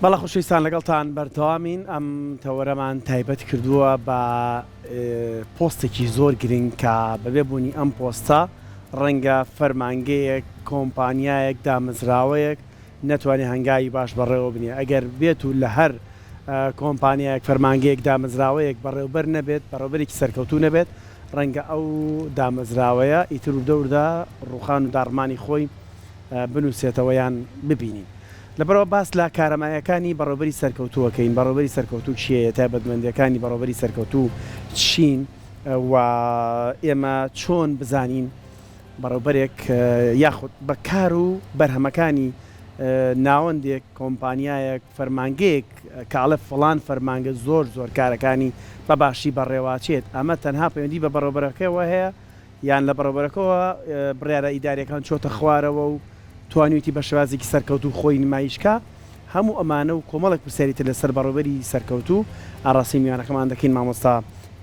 بەڵە خۆشەویستان لەگەڵتان بەردەوامین ئەم تەوەرەمان تایبەت کردووە بە پۆستێکی زۆر گرنگ کە بەبێ بوونی ئەم پۆستە ڕەنگە فەرمانگەیەک کۆمپانیایەک دامەزراوەیەک نەتوانێت هەنگاوی باش بەڕێوە بنێ ئەگەر بێت و لە هەر کۆمپانیایەک فەرمانگەیەک دامەزراوەیەک بەڕێوبەر نەبێت بەڕێوبەرێکی سەرکەوتوو نەبێت ڕەنگە ئەو دامەزراوەیە ئیتر و دەوردا ڕوخان و داڕمانی خۆی بنووسێتەوە یان ببینین. لەبەرەوە باس لە کارەمایەکانی بەڕێوەبەری سەرکەوتووەکەین. بەڕێوەبەری سەرکەوتوو چییە؟ تایبەتمەندیەکانی بەڕێوەبەری سەرکەوتوو چین و ئێمە چۆن بزانین بەڕێوەبەرێک یاخود بە کار و بەرهەمەکانی ناوەندێک کۆمپانیایەک فەرمانگەیەک کاڵە فڵان فەرمانگە زۆر کارەکانی بە باشی بەڕێوەچێت. ئەمە تەنها پەیوەندی بە بەڕێوەبەرەکەیەوە هەیە یان لە بەڕێوەبەرەکەەوە بڕیارە ئیداریەکان چۆتە خوارەوە و توانیوتی بە شێوازێکی سەرکەوتوو خۆی نمایشکە. هەموو ئەمانە و کۆمەڵێک پرسیاریتە لەسەر بەڕێوەبەری سەرکەوتوو ئاڕاستی میوانەکەمان دەکەین مامۆستا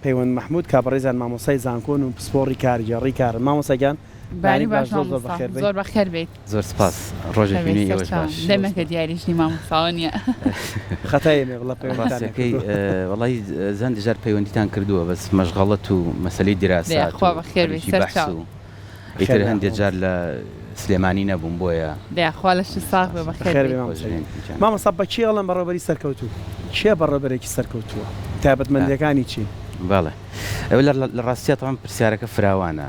پەیوەند مەحموود کابڕێزان مامۆستای زانکۆن و پسپۆڕی کارگێڕی کار. مامۆستاگیان بانی باش زۆر بەخێر بێت. زۆر سپاس ڕۆژێکی ئێوەش باش. دەمەکە دیاریشنی مامۆستاوە نییە. خەتایمێ بڵە پەیوەندەکەی وەڵی زەن دژار پەیوەندیتان کردووە بەس مەشغەڵەت و مەسەلەی دیراسات خوا بەخێر بێت سەرچاو. ئیتر هەندێک جار لە سلێمانی نەبووم بۆیە دەخوا لەشی ساغ بێ بەخێر بێت. مامۆستا بە چی ئەڵێن بەڕێوەبەری سەرکەوتوو؟ چییە بەڕێوەبەرێکی سەرکەوتووە؟ تایبەتمەندیەکانی چی؟ باڵێ ئەوە لە ڕاستیە تەواو پرسیارەکە فراوانە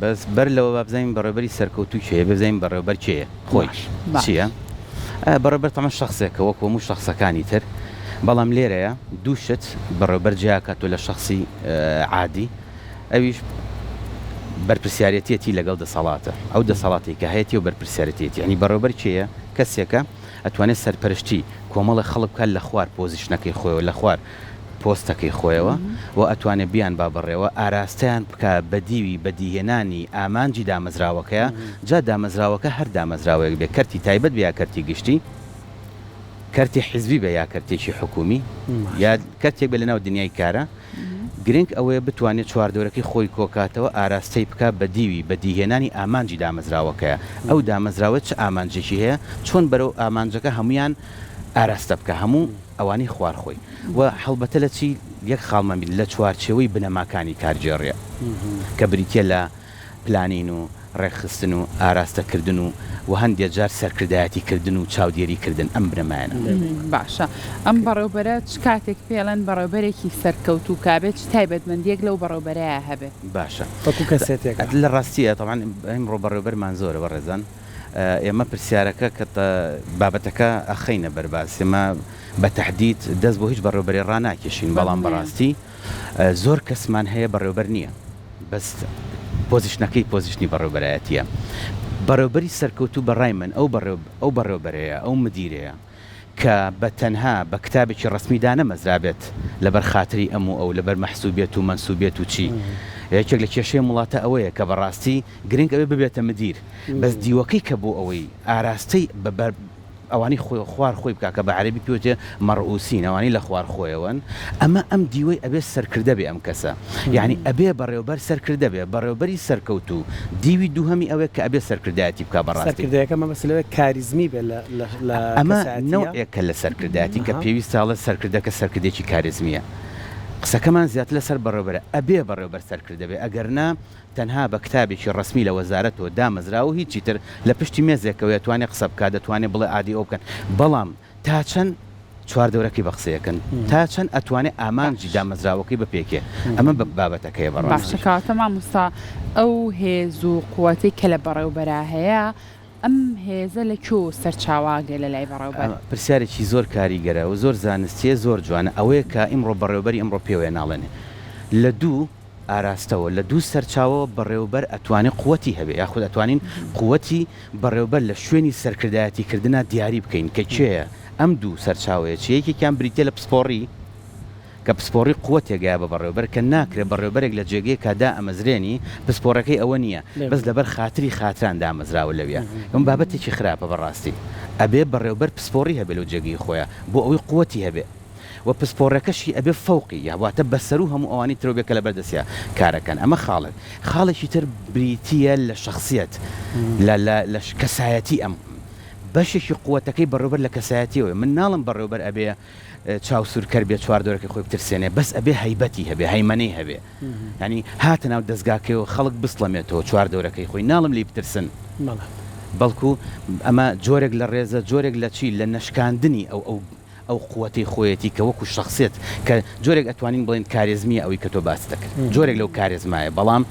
بەس بەر لەوە بابزانین بەڕێوەبەری سەرکەوتوو چییە بزانین بەڕێوەبەر چییە خۆی چییە؟ بەڕێوەبەر تەمە شخصێکە وەک هەموو شخصەکانی تر بەڵام لێرەیە دوو شت بەڕێوەبەر جیاکاتۆ لە شخصی عادی ئەویش بەرپرسیارەتێتی لەگەڵ دەسەڵاتە ئەو دەسەڵاتی کە هەیەی و بەرپرسیارەتێتی ینی بەڕێوەبەر چییە؟ کەسێکە ئەتوانێت سەرپەرشتی کۆمەڵی خەڵک بکات لە خوار پۆزیشنەکەی خۆیەوە لە خوار پۆستەکەی خۆیەوە و ئەتوانێت بیان با بڕێەوە ئاراستیان بکە بە دیوی بەدیهێنانی ئامانجی دامەزراوەکەیە جا دامەزراوەکە هەر دامەزراوەیەک بێ کەرتی تایبەت بە یا کەرتی گشتی کەرتی حیزبی بە یا کەرتێکی حکومی یا کەرتێک بێ لەناو دنیای کارە گرنگ ئەوەیە بتوانێت چواردۆرەکەی خۆی کۆکاتەوە ئاراستەی بکە بە دیوی بەدیهێنانی ئامانجی دامەزراوەکەیە ئەو دامەزراوەت چ ئامانجێکی هەیە چۆن بەرەو ئامانجەکە هەمویان ئاراستە بکە هەموو ئەوانی خوارخۆی و هەڵبەتە لە چی یەک خاڵمەبیت لە چوارچێوەی بنەماکانی کارجێڕێ کە بریتە لە پلانین و ڕێکخستن و ئاراستەکردن و هەندێک جار سەرکردایەتیکردن و چاودێریکردن ئەم بنەمایانە. باشە ئەم بەڕێوەبەرە چ کاتێک پێڵەن بەڕێوەبەرێکی سەرکەوتوو کابێت چ تایبەتمەندیەک لەو بەڕێوەبەرەیە هەبێت؟ باشە وەکو کەسێتێک لە ڕاستیە تەمان ئەمڕۆ بەڕێوەبەرمان زۆرە بەڕێزان ئێمە پرسیارەکە کە بابەتەکە ئەخەینە بەرباز ئێمە بە تەحدید دەست بۆ هیچ بەڕێوەبەری ڕاناکێشین بەڵام بەڕاستی زۆر کەسمان هەیە بەڕێوەبەر نییە بەس پۆزیشنەکەی پۆزیشنی بەڕێوەبەرایەتیە. بەڕێوەبەری سەرکەوتوو بەڕای من ئەو بەڕێوەبەرەیە ئەو مدیرەیە کە بە تەنها بە کتابێکی ڕسمیدا نەمەزرابێت لەبەر خاتری ئەموو ئەو لەبەر مەحسوبێت و منسوبێت و چی یەکێک لە کێشەی وڵاتە ئەوەیە کە بەڕاستی گرنگ ئەوێ ببێتە مدیر بەس دیوەکەی کە بۆ ئەوەی ئاراستەی ئەوانی خوار خۆی بکە کە بە عەرەبی پێوتێ مەڕئوسین ئەوانی لە خوار خۆیەوەن ئەمە ئەم دیوەی ئەبێ سەرکردە بێ ئەم کەسە یعنی ئەبێ بەڕێوەبەر سەرکردە بێ بەڕێوەبەری سەرکەوتوو دیوی دووهەمی ئەوەیە کە ئەبێ سەرکردایەتی بکە بەڕاستی سەرکردەکەمە بەسلەوەی کاریزمی بێ ئەمە نەوەیەکە لە سەرکردایەتی کە پێویستە ئەڵێ سەرکردەکە سەرکردێکی کاریزمیە. قسەکەمان زیاتر لەسەر بەڕێوەبەرە ئەبێ بەڕێوەبەر سەرکردە بێ ئەگەرنا تەنها بە کتابێکی ڕسمی لە وەزارەتەوە دامەزراوە هیچی تر لە پشتی مێزێکەوە توانێت قسە بکات دەتوانێت بڵێ ئادی ئەو بکەن بەڵام تا چەند چواردەورەکەی بە قسەیەکەن تا چەند ئەتوانێت ئامانجی دامەزراوەکەی بپێکێ ئەمە بە بابەتەکەی بەڕاستی. باشەکاتە مامۆستا ئەو هێز و قووەتەی کە لە بەڕێوەبەرە هەیە ئەم هێزە لە کۆ سەرچاواگە لە لای بەڕێوەبەر؟ پرسیارێکی زۆر کاریگەرە و زۆر زانستیە زۆر جوانە ئەوەیە کە ئیمڕۆ بەڕێوەبەری ئەمڕۆ پێوەیە ناڵێنێ لە دوو ئاراستەوە لە دوو سەرچاوەوە بەڕێوەبەر ئەتوانێت قووەتی هەبێ یاخود ئەتوانین قووەتی بەڕێوەبەر لە شوێنی سەرکردایەتیکردنا دیاری بکەین کە چێە ئەم دوو سەرچاوەیە چیەکێکیان بریتە لە پسپۆڕی کە پسپۆڕی قووەتێکگایە بە بەڕێوەبەر کە ناکرێت بەڕێوەبەرێک لە جێگەی کادا ئەمەزرێنی پسپۆڕەکەی ئەوە نییە بەس لەبەر خاتری خاتران دامەزراوە لەویە ئەم بابەتێکی خراپە بەڕاستی ئەبێ بەڕێوەبەر پسپۆڕی هەبێ لەو جێگەی خۆیە بۆ ئەوەی قووەتی هەبێ و پسپۆڕەکەشی ئەبێ فەوقی یاواتە بەسەر و هەموو ئەوانی ترۆبێکە لە بەردەستیا کارەکەن ئەمە خاڵێکی تر بریتیە لە شخصیت لە کەسایەتی ئەم بەشێکی قووەتەکەی بەڕێوەبەر لە کەسایەتیەوە من ناڵم بەڕێوەبەر ئەبێ چاو سوورکەر بێ چوار دۆرەکەی خۆی بترسێنێ بەس ئەبێ هەیبەتی هەبێ هەیمەنەی هەبێ ینی هاتە ناو دەستگاکەوە خەڵک بسڵەمێتەوە چوار دۆرەکەی خۆی ناڵم لی بترسن بەڵکو ئەمە جۆرێک لە ڕێزە جۆرێک لە چی لە نەشکاندنی ئەو قووەتی خۆیەتی کە وەکو شخصێت کە جۆرێک ئەتوانین بڵێن کارێزمیە ئەوەی کە تۆ باس دەکرد جۆرێک لەو کارێزمایە بەڵام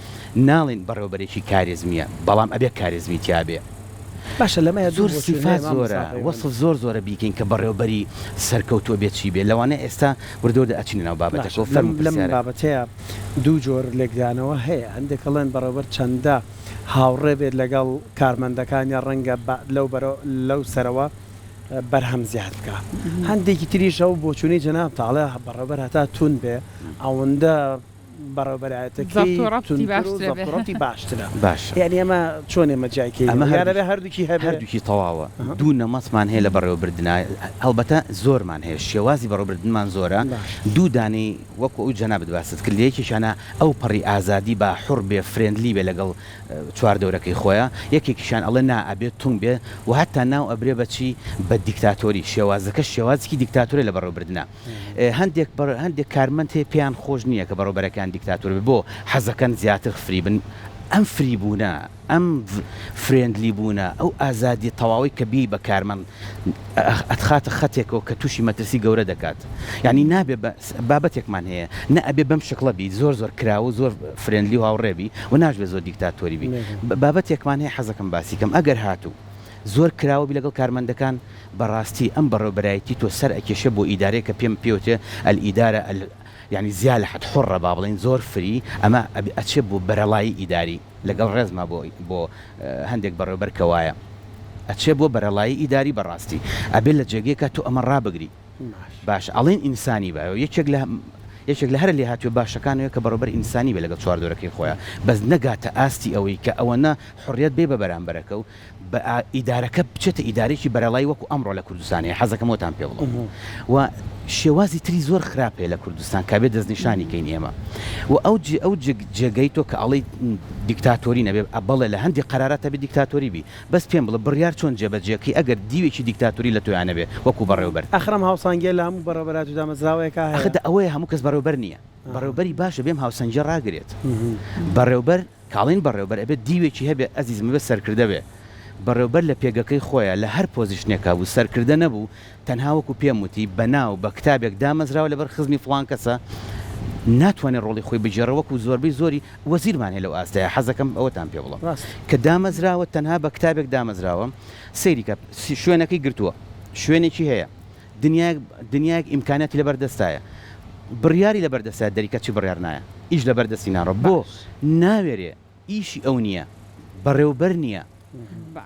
ناڵین بەڕێوەبەرێکی کارێزمیە بەڵام ئەبێ کارێزمی تیابێ باشە لەمە زۆر سیفات زۆرە وەصف زۆر بیکەین کە بەڕێوەبەری سەرکەوتووە بێت چی بێ لەوانە ئێستا وردۆدە ئەچینە ناو بابەتەکە لەم بابەتەیە دوو جۆر لێکدانەوە هەیە هەندێک کەڵێن بەڕێوەبەر چەندە هاوڕێ بێت لەگەڵ کارمەندەکانی ڕەنگە لەو سەرەوە بەرهەم زیاد بکە هەندێکی تریشەوە بۆچوونی جەناب تاڵێ بەڕێوەبەر هەتا تون بێ ئەوەندە بەڕێوەبەرایەتەکەی باشترە باش یعنی ئەمە چۆن ئێمە جایکەی ئەمە هەرێ هەردووکی هەردووکی تەواوە دوو نەمەسمان هەیە لە بەڕێوەبردنە هەڵبەتە زۆرمان هەیە شێوازی بەڕێوەبردنمان زۆرە دوو دانەی وەکو ئەو جەنابەت باست کرد لە یەکێکیانە ئەو پەڕی ئازادی با حوڕ بێ فرێندلی بێ لەگەڵ چوار دەورەکەی خۆیان یەکێکیشان ئەڵێ نا ئەبێت تونگ بێ و هەتا ناو ئەبرێ بەچی بە دیکتاتۆری شێوازەکە شێوازکی دیکتاتۆری لە بەڕێوەبردنە هەندێک کارمەند هەیە پێیان خۆش نییە کە بەڕێوەبەرەکان دیکتاتۆر بۆ حەزەکەن زیاتر فری بن ئەم فری بوونە ئەم فرێندلی بوونە ئەو ئازادی تەواوی کە بی بە کارمەند ئەتخاتە خەتێکەوە کە تووشی مەترسی گەورە دەکات یعنی نابێ بابەتێکمان هەیە نە ئەبێ بەم شکڵە بی زۆر کراوە زۆر فرێندلی و هاوڕێبی و ناژبێ زۆر دیکتاتۆری بی بابەتێکمان هەیە حەزەکەم باسیکەم ئەگەر هاتوو زۆر کراوەبی لەگەڵ کارمەندەکان بەڕاستی ئەم بەڕێوەبەرایەتی تۆ سەر ئەکێشە بۆ ئیدارەیە کە پێم پێوتێ ئەلئیدارە يعني زیال حد حڕە با بڵین زۆر فری ئەمە ئەچێ بۆ بەرەڵایی ئیداری لەگەڵ ڕێزما بۆ هەندێک بەڕێوەبەر کەوایە ئەچێ بۆ بەرەڵایی ئیداری بەڕاستی ئەبێت لە جێگەیەکە تۆ ئەمە ڕابگری باش ئەڵێن ئینسانی بە یەکێک لە هەر لێ هاتووە باشەکانەوە کە بەڕێوەبەر ئینسانی بێ لەگەڵ چوار دۆرەکەی خۆیان بەس نەگاتە ئاستی ئەوەی کە ئەوەنە حڕیەت بێ بە بەرامبەرەکە و بە ئیدارەکە بچێتە ئیدارێکی بەرەڵایی وەکو ئەمڕۆ لە کوردستانی حەزەکەمەوەتان پێ بڵێم و شێوازی تری زۆر خراپێ لە کوردستان کابێ دەستنیشانی کەین ئێمە و ئەو جێگەی تۆ کە ئەڵی دیکتاتۆری نەبێ بەڵێ لە هەندی قەراراتە بێ دیکتاتۆری بی بەس پێم بڵێ بڕیار چۆن جێبەجێکی ئەگەر دیوێکی دیکتاتۆری لە تۆیانە بێ وەکو بەڕێوەبەر ئەخرم هاوسانگێ لە هەموو بەڕێوەبەرات و دامەزراوەیەکە ئەخدا ئەوەیە هەموو کەس بەڕێوەبەر نییە بەڕێوەبەری باشە بێم هاوسەنگی ڕاگرێت بەڕێوەبەر کاڵین بەڕێوەبەر ئەبێت دیوێکی هەبێ ئەزیزم بێ سەرکردە بێ بەڕێوەبەر لە پێگەکەی خۆیان لە هەر پۆزیشنێکا بوو سەرکردە نەبوو تەنها وەکو پێم وتی بەناو بە کتابێک دامەزراوە لەبەر خزمی فڵان کەسە ناتوانێت ڕۆڵی خۆی بجێڕە وەکو زۆربەی زۆری وەزیرمان هەیە لەو ئاستەیە حەزەکەم ئەوەتان پێ بڵم کە دامەزراوە تەنها بە کتابێک دامەزراوە سەیریکە شوێنەکەی گرتووە شوێنێکی هەیە دنیایەک ئیمکاناتی لەبەردەستایە بڕیاری لەبەردەستە دەریکە چی بڕیار نایە ئیش لەبەردەستی ناڕە بۆ ناوێرێ ئیشی ئەو نییە بەڕێوەبەر نییە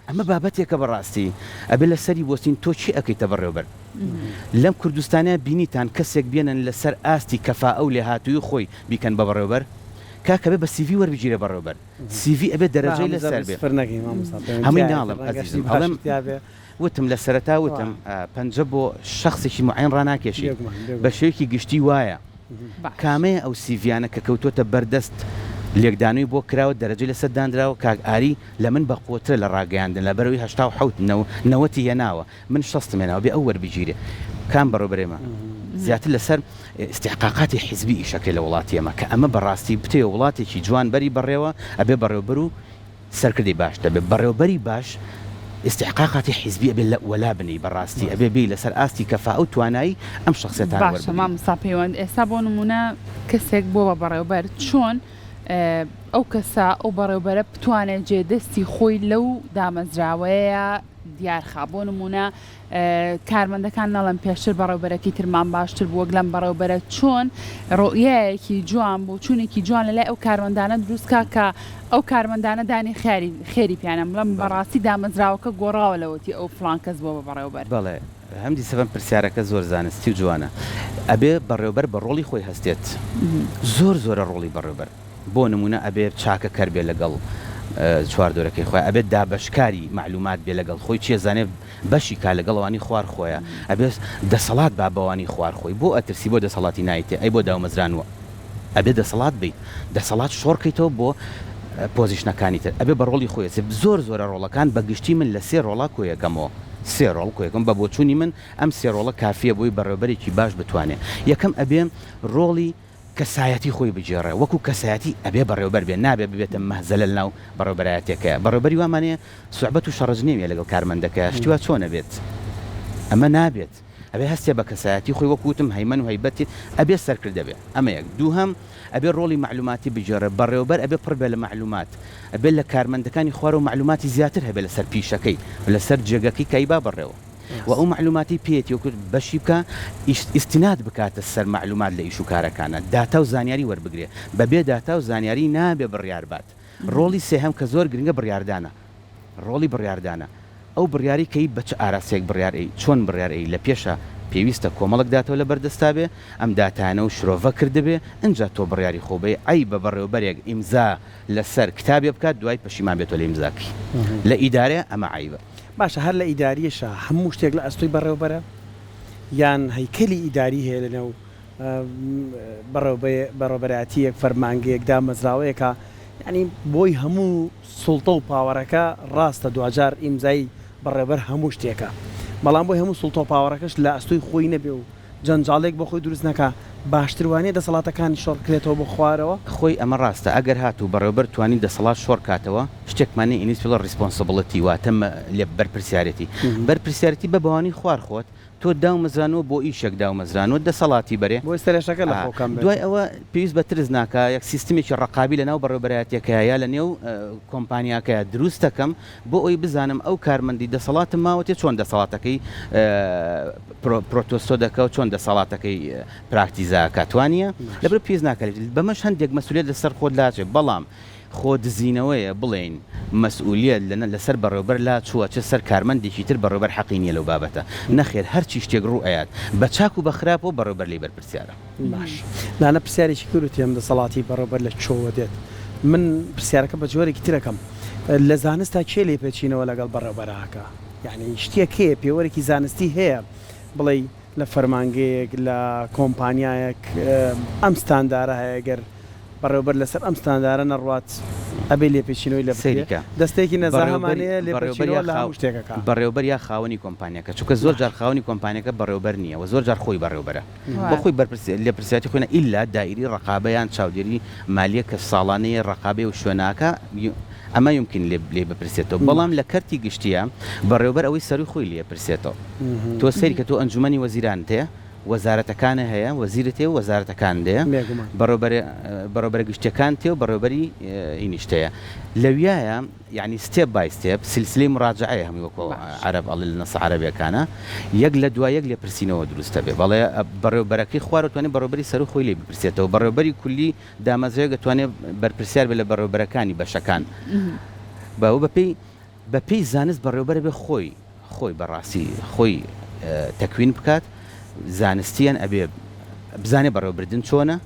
ئەمە بابەتێکە بەڕاستی ئەبێ لە سەری بۆستین تۆ چی ئەەکەیتە بەڕێوەبەر لەم کوردستانە بینیتان کەسێک بێنن لەسەر ئاستی کەفا ئەو لێ هاتووی خۆی بیکەن بە بەڕێوەبەر کاکەبێ بە سیڤی وەربگیرە بەڕێوەبەر سیڤی ئەبێت دەرەجەی لەسەر بێ هەمووی ناڵم ئەزیزم ئەڵێم وتم لە سەرەتا وتم پەنجە بۆ شخصێکی معین ڕناکێشی بە شێوەیەکی گشتی وایە کامەیە ئەو سیڤیانە کە کەوتۆتە بەردەست لێکدانووی بۆ کراوە دەرەجەی لەسەر دانراوە کاک ئاری لە من بە قوترە لە ڕاگەیاندن لە بەرەوەی 1970 هێناوە من 60 هێناوە بێ ئەو وەربگیرێ کام بەڕێوەبەرێمە زیاتر لەسەر استحقاقاتی حیزبی ئیشەکەی لە وڵاتی ئەمە کە ئەمە بەڕاستی بتێ وڵاتێکی جوان بەری بەڕێوە ئەبێ بەڕێوەبەر و سەرکردی باش دەبێت بەڕێوەبەری باش استحقاقاتی حیزبی ئەبێ لە وەلا بنی بەڕاستی ئەبێ بێ لەسەر ئاستی کەفا ئەو توانایی ئەم شخصێتان وەربگیرێ باشە مامۆستا پەیوەند ئێستا بۆ نمونە کەسێک بۆ بە بەڕێوەبەر چۆن ئەو کەسە ئەو بەڕێوەبەرە بتوانێت جێدەستی خۆی لەو دامەزراوەیە دیارخا بۆ نمونە کارمەندەکان نەڵم پێشتر بەڕێوەبەرەکەی ترمان باشتر بووە گەلەم بەڕێوەبەرە چۆن ڕۆیەیەکی جوان بوو چوونێکی جوان لەلای ئەو کارمەندانە دروستکە کە ئەو کارمەندانە دانی خێری پیانم لەم بەڕاستی دامەزراوەکە گۆڕاوە لەوەتی ئەو فڵان کەس بۆ بە بەڕێوەبەر بەڵێ هەمدی سەبەن پرسیارەکە زۆر زانستی و جوانە ئەبێ بەڕێوەبەر بە ڕۆڵی خۆی هەستێت زۆرە ڕۆڵی بەڕێوەبەر بۆ نمونە ئەبێ چاکە کەر بێ لەگەڵ چوار دۆرەکەی خۆی ئەبێت دابشکاری معلومات بێ لەگەڵ خۆی چێزانێ بەشی کا لەگەڵەوانی خوار خۆیە ئەبێت دەسەڵات با بەوانی خوار خۆی بۆ ئەترسی بۆ دەسەڵاتی نایتێ ئەی بۆ داومەزرانوە ئەبێ دەسەڵات بیت دەسەڵات شۆڕکەیتەوە بۆ پۆزیشنەکانی تر ئەبێ بە ڕۆڵی خۆی زۆرە ڕۆڵەکان بەگشتی من لە سێ ڕۆڵا کۆیەکەمەوە سێڕۆڵ کۆیەکەم بە بۆچوونی من ئەم سێڕۆڵە کافیە بۆی بەڕێوەبەرێکی باش بتوانێت یەکەم ئەبێم ڕۆڵی کەسایەتی خۆی بجێڕێ وەکو کەسایەتی ئەبێ بەڕێوەبەر بێ نابێ ببێتە مەهزەلە لەناو بەڕێوەبەرایەتێکەیە بەڕێوەبەری وامانەیە سوعبەت و شەڕج نێویە لەگەڵ کارمەندەکەیە شتیوا چۆنە بێت ئەمە نابێت ئەبێ هەستێ بە کەسایەتی خۆی وەکوتم هەیمەن و هەیبەتی ئەبێ سەرکردە بێ ئەمە یەک دووهەم ئەبێ ڕۆڵی معلوماتی بجێڕێ بەڕێوەبەر ئەبێ پڕ بێ لە معلومات ئەبێ لە کارمەندەکانی خوارە و معلوماتی زیاتر هەبێ لەسەر پیشەکەی لەسەر جێگەکەی کەیبا بڕێەوە و ئەو معلوماتی پێێتی وەکو بەشی بکە ئیستیناد بکاتە سەر معلومات لە ئیش و کارەکانە داتا و زانیاری وەربگرێ بەبێ داتا و زانیاری نابێ بڕیار بات ڕۆڵی سێهەم کە زۆر گرنگە بڕیاردانە ڕۆڵی بڕیاردانە ئەو بڕیاری کەی بە چ ئاراسێک بڕیارئی چۆن بڕیارئی لە پێشە پێویستە کۆمەڵک داتەوە لە بەردەستا بێ ئەم داتانە و شرۆڤە کردبێ ئەجا تۆ بڕیاری خۆبێ ئەی بە بەڕێوەبەرێک ئیمزا لەسەر کتابێ بکات دوای پەشیمان بێتەوە لە ئیمزاکی لە ئیدارەیە ئەمە عیبە باشە هەر لە ئیداریەشە هەموو شتێک لە ئەستۆی بەڕێوەبەرە یان هەیکەلی ئیداری هەیە لەنێو بەڕێوەبەرایەتیەک فەرمانگەیەک دامەزراوەیەکە ینی بۆی هەموو سوڵتە و پاوەڕەکە ڕاستە دوجار ئیمزایی بەڕێوەبەر هەموو شتێکە بەڵام بۆی هەموو سوڵتە و پاوەڕەکەش لە ئەستۆی خۆی نەبێ و جەنجاڵێک بە خۆی دروست نەکە باشتروانێ دەسەڵاتەکانی شۆڕکرێتەوە بۆ خوارەوە خۆی ئەمە ڕاستە ئەگەر هاتوو بەڕێوەبەر توانی دەسەڵات شۆڕ کاتەوە شتێکمانێ ئینیسپڵ ڕیسپۆنسبڵەتی واتە لێ بەرپرسیارەتی بەرپرسیارەتی بە بەوانی خوار خۆت تۆ داومەزرانەوە بۆ ئیشێک داومەزرانەوە دەسەڵاتی بەرێ بۆی سەرێشەکە لە خۆکەم دوای ئەوە پێویست بە ترس ناکە یەک سیستمێکی ڕقابی لەناو بەڕێوەبەرایەتێکەیە یا لە نێو کۆمپانیاکەیە دروست دەکەم بۆ ئەوی بزانم ئەو کارمەندی دەسەڵاتم ماوەتێ چۆن دەسەڵاتەکەی پرۆتۆستۆ دەکە و چۆن دەسەڵاتەکەی پراکتیزاکە توانیە لەبەر پێویست ناکرێت بەمەش هەندێک مەسئولیت لەسەر خۆت لاچێت بەڵام خۆ دزینەوەیە بڵێن مەسئولیت لەسەر بەڕێوەبەر لا چووە چه سەر کارمەندێکی تر بەڕێوەبەر حەقی نییە لەو بابەتە نەخێر هەرچی شتێک ڕوو ئەیات بە چاک و بە خراپەوە بەڕێوەبەر لێ بەرپرسیارە باش لانە پرسیارێکی کورتی ئەم دەسەڵاتی بەڕێوەبەر لە چۆوە دێت من پرسیارەکە بە جۆرێکی ترەکەم لە زانستا کێ لێ پێچینەوە لەگەڵ بەڕێوەبەرەکە یعنی شتێک هەیە پێوەرێکی زانستی هەیە بڵێ لە فەرمانگەیەک لە کۆمپانیایەک ئەم ستاندارە هەیە گەر بەڕێوەبەر لەسەر ئەم ستاندارە نەڕوات ئەبێ لێ پێچینەوەی لە سەریکە دەستێکی نەزانەمانەیە لێ پێچینەوە لە هەموو شتێکەکە بەڕێوەبەر یا خاوەنی کۆمپانیەکە چونکە زۆر جار خاوەنی کۆمپانیەکە بەڕێوەبەر نییە و زۆر جار خۆی بەڕێوەبەرە بۆ خۆی لێ پرسیاتی خۆینە ئیلا دایری ڕقابەیان چاودێری مالیە کە ساڵانەیە ڕقابێ و شوێناکە ئەمە یمکن لێ بپرسێتەوە بەڵام لە کەرتی گشتیە بەڕێوەبەر ئەوەی سەروی خۆی لێ پرسێتەوە تۆ سەری کە تۆ ئەنجومەنی وەزیران تەیە وەزارەتەکانە هەیە وەزیرت تێ و وەزارەتەکان دەیە بەڕێوەبەر گشتەکان تێ و بەڕێوەبەری ئینیشتەیە لەویایە یعنی ستێپ بای ستێپ سلسلەی مراجعەیە هەمووی وەکو عەرەب ئەڵێ لە نەسە عەرەبیەکانە یەک لە دوای یەک لێ پرسینەوە دروستە بێ بەڵێ بەڕێوەبەرەکەی خوار دەتوانێت بەڕێوەبەری سەروی خۆی لێ بپرسێتەوە بەڕێوەبەری کولی دامەزرێک دەتوانێت بەرپرسیار بێ لە بەڕێوەبەرەکانی بەشەکان باو بەپێی زانست بەڕێوەبەر بێ خۆی بەڕاستی خۆی تەکوین بکات زانستیان ئەبێ بزانێ بەڕێوەبردن چۆنە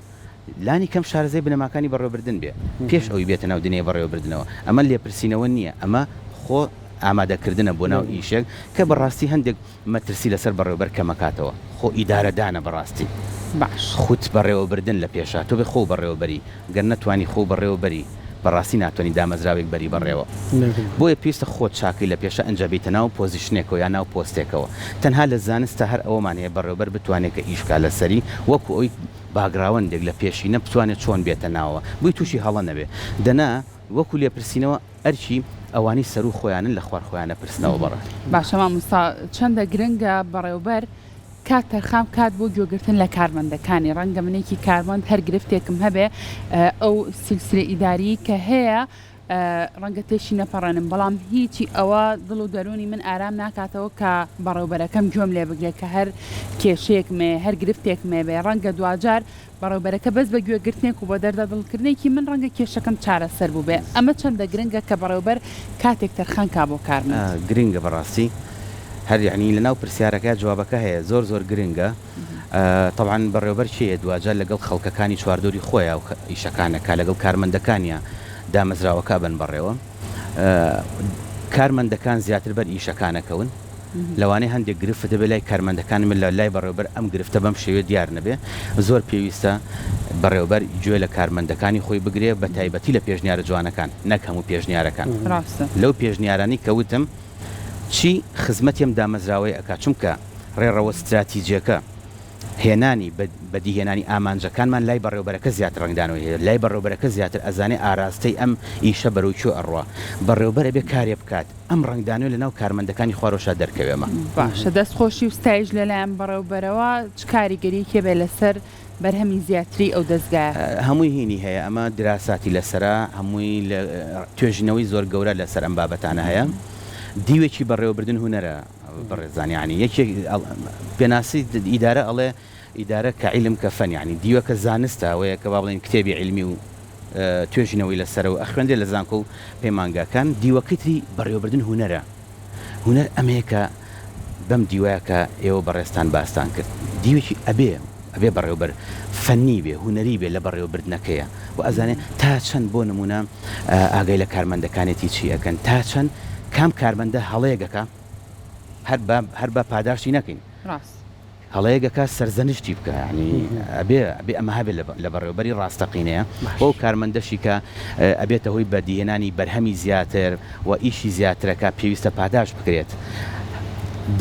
لانی کەم شارەزای بنەماکانی بەڕێوەبردن بێ پێش ئەوی بێتە ناو دنیای بەڕێوەبردنەوە ئەمە لێپرسینەوە نییە ئەمە خۆ ئامادەکردنە بۆ ناو ئیشێک کە بەڕاستی هەندێک مەترسی لەسەر بەڕێوەبەر کەمەکاتەوە خۆ ئیدارەدانە بەڕاستی باش خوت بەڕێوەبردن لە پێشە تۆ بێ خۆ بەڕێوەبەری گەر نەتوانی خۆ بەڕێوەبەری بەڕاستی ناتوانانی دامەزراوێک بەری بەڕێوە بۆیە پێویستە خۆت چاکەی لە پێشە ئەنجابیتە ناو پۆزیشنێکەوە یا ناو پۆستێکەوە تەنها لە زانستە هەر ئەوەمانەیە بەڕێوەبەر بتوانێت کە ئیشکا لەسەری وەکو ئەوی باگراوەندێک لە پێشی نەبتوانێت چۆن بێتە ناوە بووی تووشی هەڵە نەبێ دەنا وەکو لێپرسینەوە ئەرچی ئەوانی سەر و خۆیانن لە خوار خۆیانە پرسنەوە بەڕە باشە مامۆستا چەندە گرنگە بەڕێوەبەر کات تەرخام کات بۆ گوێگرتن لە کارمەندەکانی ڕەنگە منێکی کارمەند هەر گرفتێکم هەبێ ئەو سلسلە ئیداری کە هەیە ڕەنگە تێشی نەپەڕێنم بەڵام هیچی ئەوە دڵ و دەرونی من ئارام ناکاتەوە کە بەڕێوەبەرەکەم گوێم لێ بگرێت کە هەر کێشەیەکمێ هەر گرفتێکمێ بێ ڕەنگە دوجار بەڕێوەبەرەکە بەس بە گوێگرتنێک و بە دەردا دڵکردنێکی من ڕەنگە کێشەکەم چارەسەر بوو بێ ئەمە چەندە گرنگە کە بەڕێوەبەر کاتێک تەرخان کا بۆ کارمەند گرنگە بەڕاستی هەر یعنی لەناو پرسیارەکە جوابەکە هەیە زۆر گرنگە طبعا بەڕێوەبەر چیە دوجار لەگەڵ خەڵکەکانی چواردۆری خۆیە و ئیشەکانەکە لەگەڵ کارمەندەکانیە دامەزراوەکە بن بەڕێوە کارمەندەکان زیاتر بەر ئیشەکانەکەون لەوانەیە هەندێک گرفت دەبێت لای کارمەندەکان من لە لای بەڕێوەبەر ئەم گرفتە بەم شێوێ دیار نەبێ زۆر پێویستە بەڕێوەبەر گوێ لە کارمەندەکانی خۆی بگرێ بە تایبەتی لە پێشنیارە جوانەکان نەک هەموو پێشنیارەکان لەو پێشنیارانی کەوتم چی خزمەتیم دامەزراوەی ئەکات چونکە ڕێڕەوە استراتیجیەکە هێنانی بەدیهێنانی ئامانجەکانمان لای بەڕێوەبەرەکە زیاتر ڕنگدانەوەی هەیە لای بەڕێوەبەرەکە زیاتر ئەزانێ ئاراستەی ئەم ئیشە بەرەوچوو ئەڕوا بەڕێوەبەر ئەبێ کارێ بکات ئەم ڕنگدانەوە لەناو کارمەندەکانی خوارۆشا دەرکەوێمە باشە دەستخۆشی و ستایش لەلایەن بەڕێوەبەرەوە چ کاریگەریەکێ بێ لەسەر بەرهەمی زیاتری ئەو دەستگایە هەمووی هینی هەیە ئەمە دراساتی لەسرە هەمووی توێژینەوەی زۆر گەورە لەسەر ئەم بابەتانە هەیە دیوێکی بەڕێوەبردن هوەرە بەڕێزانانی یەکێک پێناسی ئیدارە ئەڵێ ئیدارە کە عیلم کە فەن یعنی دیوەکە زانستە ئەوەیە کە با بڵێن کتێبی علمی و توێژینەوەی لەسەر و ئەخوێندێ لە زانکۆ و پەیمانگاکان دیوەکەی بەڕێوەبردن هوەرە هوەر ئەمەیە کە بەم دیوایە کە ئێوە بەڕێستان باستان کرد دیوێکی ئەبێ بەڕێوەبەر فەنی بێ هوەری بێ لە بەڕێوەبردنەکەیە و ئەزانێ تا چەند بۆ نمونە ئاگای لە کارمەندەکانێتی چی ئەەکەن تا چەند کام کارمەندە هەڵەیەگەکە هەر بە پاداشتی نەکەین هەڵەیەگەکە سەرزەنشتی بکە ینی ئەبێ ئەمە هەبێت لە بەڕێوەبەری ڕاستەقینەیە بۆ کارمەندەشی کە ئەبێتە هۆی بەدیهێنانی بەرهەمی زیاتر و ئیشی زیاترەکە پێویستە پاداش بکرێت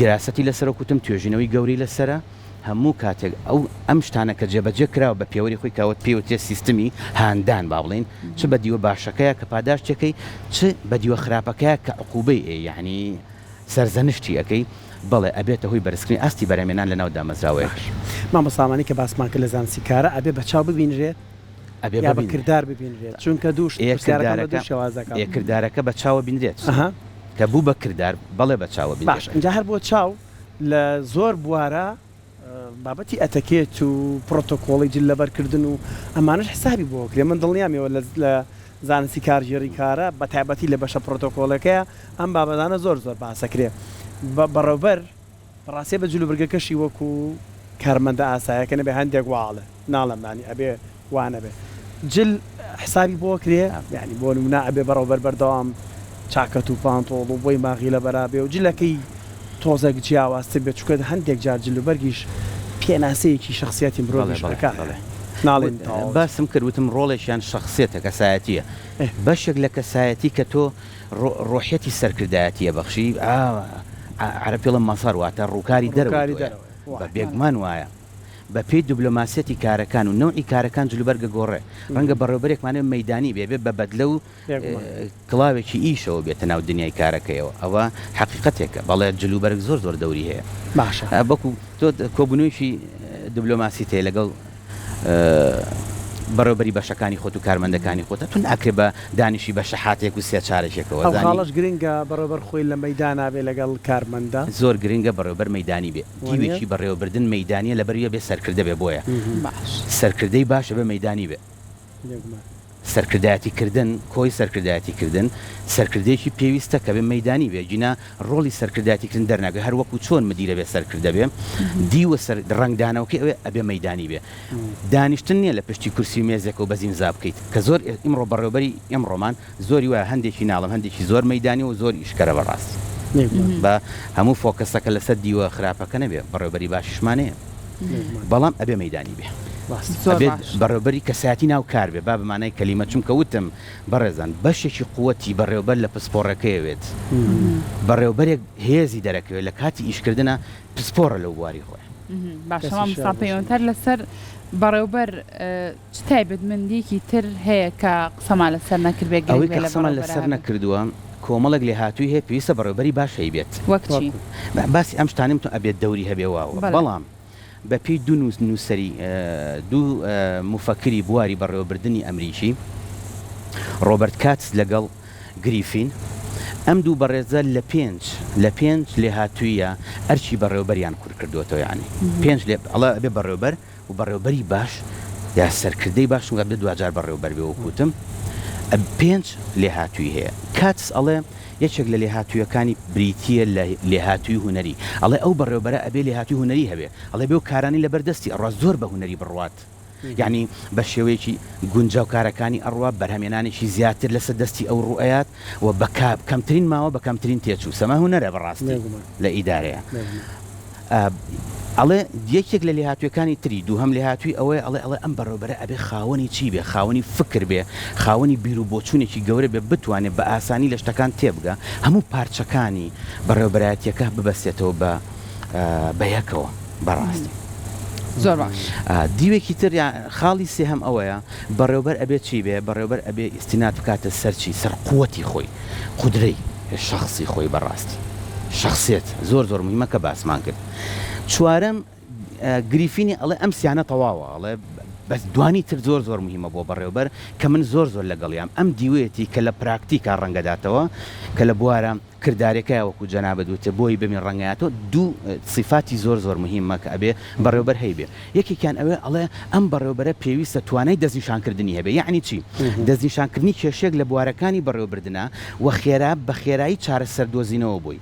دراسەتی لەسەر کوتم توێژینەوەی گەوری لەسرە هەموو کاتێک ئەم شتانە کە جێبەجێ کراوە بە پێوەری خۆی کاوت پێوتێ سیستمی هاندان با بڵین چ بە دیوە باشەکەیە کە پاداشتەکەی چ بە دیوە خراپەکەیە کە عقوبەی یعنی سەرزەنشتی ئەەکەی بەڵێ ئەبێتە هۆی بەرزکردنی ئاستی بەرەمێنان لە ناو دامەزراوەیە مامۆسامانی کە باسمان کرد لە زانستی کارە ئەبێ بە چاو ببینرێت یا بە کردار ببینرێت چونکە دووش کردارەکە بە چاوە بینرێت کە بوو بە کردار بەڵێ بە چاوە بین باش اینجا هەر بۆ چاو لە زۆر بوارە بابەتی ئەتەکێت و پرۆتۆکۆڵی جل لەبەرکردن و ئەمانش حسابی بۆ کرێ من دڵنیامەوە لە زانستی کارژێری کارە بە تایبەتی لە بەشە پرۆتۆکۆلەکەیە ئەم بابەتانە زۆر باسەکرێ بەڕێوەبەر ڕاستێ بە جلوبەرگەکەشی وەکو کارمەندە ئاسایەکە نەبێ هەندێک واڵێ ناڵەمانی ئەبێ وانە بێ جل حسابی بۆ کرێ یعنی بۆ نمونە ئەبێ بەڕێوەبەر بەردەوام چاکەت و پانتۆڵ و بۆی ماغی لە بەرابێ و جلەکەی تۆزێک جیاوازتە بێت چکە هەندێک جار جلوبەرگیش پێناسەیەکی شخصیەتی مرۆڤیش بەکار ناڵێن باسم کردوتم ڕۆڵێکیان شخصیەتە کەسایەتیە بەشێک لە کەسایەتی کە تۆ ڕۆحیەتی سەرکردایەتیە بەخشی عربپێڵم مەسەر واتە ڕووکاری دەرەوە بە بێگمان وایە بە پێی دیبلۆماسیەتی کارەکان و نەوعی کارەکان جلوبەرگە گۆڕێ ڕەنگە بەڕێوەبەرێکمانێ مەیدانی بێ بە بەدلە و کڵاوێکی ئیشەوە بێتە ناو دنیای کارەکەیەوە ئەوە حقیقەتێکە بەڵێ جلوبەرگ زۆر دەوری هەیە باشە بەکو تۆ کۆبوونەوەیشی دیبلۆماسی تێ لەگەڵ بەڕێوەبەری بەشەکانی خۆت و کارمەندەکانی خۆتە تون ئاکرێ بە دانیشی بە شەحاتێک و سێ چارێکەوە خاڵش گرنگە بەڕێوەبەر خۆی لە مەیدانا بێ لەگەڵ کارمەندە زۆر گرنگە بەڕێوەبەر مەیدانی بێ دیوێکی بەڕێوەبردن مەیدانیە لەبەریە بێ سەرکردە بێ بۆیە سەرکردەی باشە بە مەیدانی بێ سەرکردایەتیکردن کۆی سەرکردایەتیکردن سەرکردێکی پێویستە کە بێ مەیدانی بێ جینا ڕۆڵی سەرکردایەتیکردن دەرناگە هەر وەکو چۆن مدیرە بێ سەرکردە بێ دیوە ڕنگدانەوەکە ئەوێ ئەبێ مەیدانی بێ دانیشتن نییە لە پشتی کورسی مێزێکەوە بەزین زاب بکەیت کە زۆر ئیمڕۆ بەڕێوەبەری ئەمڕۆمان زۆری وایە هەندێکی ناڵم هەندێکی زۆر مەیدانی و زۆر ئیشکەرە بەڕاست بە هەموو فۆکەسەکە لەسەر دیوە خراپەکە نەبێ بەڕێوەبەری باشیشمانەیە بەڵام ئەبێ مەیدانی بێ بەڕێوەبەری کەسایەتی ناو کار بێ با بمانای کەلیمە چونکە وتم بەڕێزان بەشێکی قووەتی بەڕێوەبەر لە پسپۆڕەکەیەوێت بەڕێوەبەرێک هێزی دەرەکەوێت لە کاتی ئیشکردنە پسپۆڕە لەو بواری خۆی باشەوە پەیوەندتر لەسەر بەڕێوەبەر چ تایبەتمەندیەکی تر هەیە کە قسەمان لەسەر نەکرد بێت ئەوەی کە قسەمان لەسەر نەکردووە کۆمەڵک لێ هاتووی هەیە پێویستە بەڕێوەبەری باشەی بێت وەکچی باسی ئەم شتانم تو ئەبێت دەوری هەبێ واوە بەڵام بەپی دوو نووسری دوو مفەکری بواری بەڕێوەبردننی ئەمریکی ڕۆبرت کاتس لەگەڵ گریفین ئەم دوو بەڕێزە لە پێنج لێ هاتوویە ئەرچی بەڕێوەبەریان کورد کردوەوە یانی پێنج ئەڵە ئەبێ بەڕێوەبەر و بەڕێوەبەری باش یا سەرکردەی باش و بێ دوجار بەڕێوەبەر بێ وەکوتم پێنج لێ هاتووی هەیە کاتس ئەڵێ یەکێک لە لێهاتوویەکانی بریتیە لە لێهاتووی هوەری ئەڵێ ئەو بەڕێوەبەرە ئەبێ لێهاتووی هوەری هەبێ ئەڵێ بێ و کارانی لەبەردەستی ئەڕوا زۆر بە هوەری بڕوات یعنی بە شێوەیەکی گونجاو کارەکانی ئەڕوا بەرهەمێنانێکی زیاتر لەسەر دەستی ئەو ڕوئەیات و بە کەمترین ماوە بە کەمترین تێچوو سەما هوەرە بەڕاستی لە ئیدارەیە ئەڵێ یەکێک لە لێهاتوویەکانی تری دووهەم لێهاتووی ئەوەیە ئەڵێ ئەم بەڕێوەبەرە ئەبێ خاوەنی چی بێ خاوەنی فکر بێ خاوەنی بیر و بۆچوونێکی گەورە بێ بتوانێت بە ئاسانی لە شتەکان تێبگە هەموو پارچەکانی بەڕێوەبەرایەتیەکە ببەستێتەوە بە یەکەوە بەڕاستی زۆر باش دیوێکی تر خاڵی سێهەم ئەوەیە بەڕێوەبەر ئەبێ چی بێ بەڕێوەبەر ئەبێ ئیستینات بکاتە سەرچی سەر قووەتی خۆی قودرەی شخصی خۆی بەڕاستی شخصیت زۆر مهمە کە باسمان کرد چوارەم گریفینی ئەڵێ ئەم سیانە تەواوە ئەڵێ بەس دوانی تر زۆر مهمە بۆ بەڕێوەبەر کە من زۆر لەگەڵیام ئەم دیوێتی کە لە پراکتیکا ڕەنگەداتەوە کە لە بوارە کردارەکەی وەکو جەنابەت وتە بۆی بمین ڕەنگایەتەوە دوو صفاتی زۆر مهمە کە ئەبێ بەڕێوەبەر هەیبێ یەکێکیان ئەوێ ئەڵێ ئەم بەڕێوەبەرە پێویستە توانای دەستنیشانکردنی هەبێ یعنی چی دەستنیشانکردنی کێشێک لە بوارەکانی بەڕێوەبردنە و خێرا بە خێرایی چارەسەردۆزینەوە بووی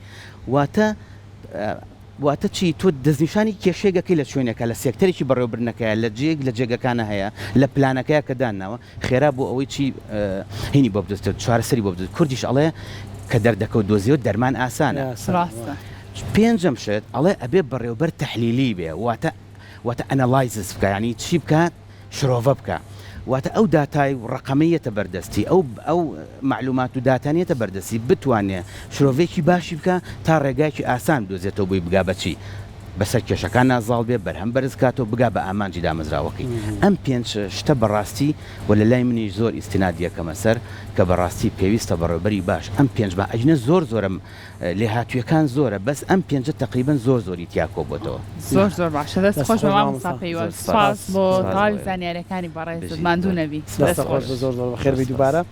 واتە چی تۆ دەستنیشانی کێشێگەکەی لە شوێنەکە لە سێکتەرێکی بەڕێوەبردنەکەیە لە جێگەکانە هەیە لە پلانەکەیە کە داناوە خێرا بۆ ئەوەی چی هینی بۆ بدەستێت چارەسەری بۆ بدەست کوردیش ئەڵێ کە دەردەکەوت دۆزیەوە دەرمان ئاسانە پێنجەم شت ئەڵێ ئەبێ بەڕێوەبەر تەحلیلی بێ واتە ئەنەلایزس بکە ینی چی بکە شرۆڤە بکە واتە ئەو داتای ڕقەمەیەتە بەردەستی ئەو معلومات و داتانیەتە بەردەستی بتوانێت شرۆڤێکی باشی بکە تا ڕێگایکی ئاسان دۆزێتەوە بۆی بگا بەچی بەسەر کێشەکان نازاڵ بێ بەرهەم بەرز کاتەوە بگا بە ئامانجی دامەزراوەکەی ئەم پێنج شتە بەڕاستی و لە لای منی زۆر ئیستینادیەکەمە سەر کە بەڕاستی پێویستە بەڕێوەبەری باش ئەم پێنج بە ئەجنە زۆرم لێهاتوویەکان زۆرە بەس ئەم پێنجە تقریبن زۆری تیاکۆ بۆتەوە زۆر باشە دەست خۆش بە مامۆستاپەیوە سپاس بۆ تاڵی زانیاریەکانی بەڕێز ماندوو نەبی زۆر خێر بی دووبارە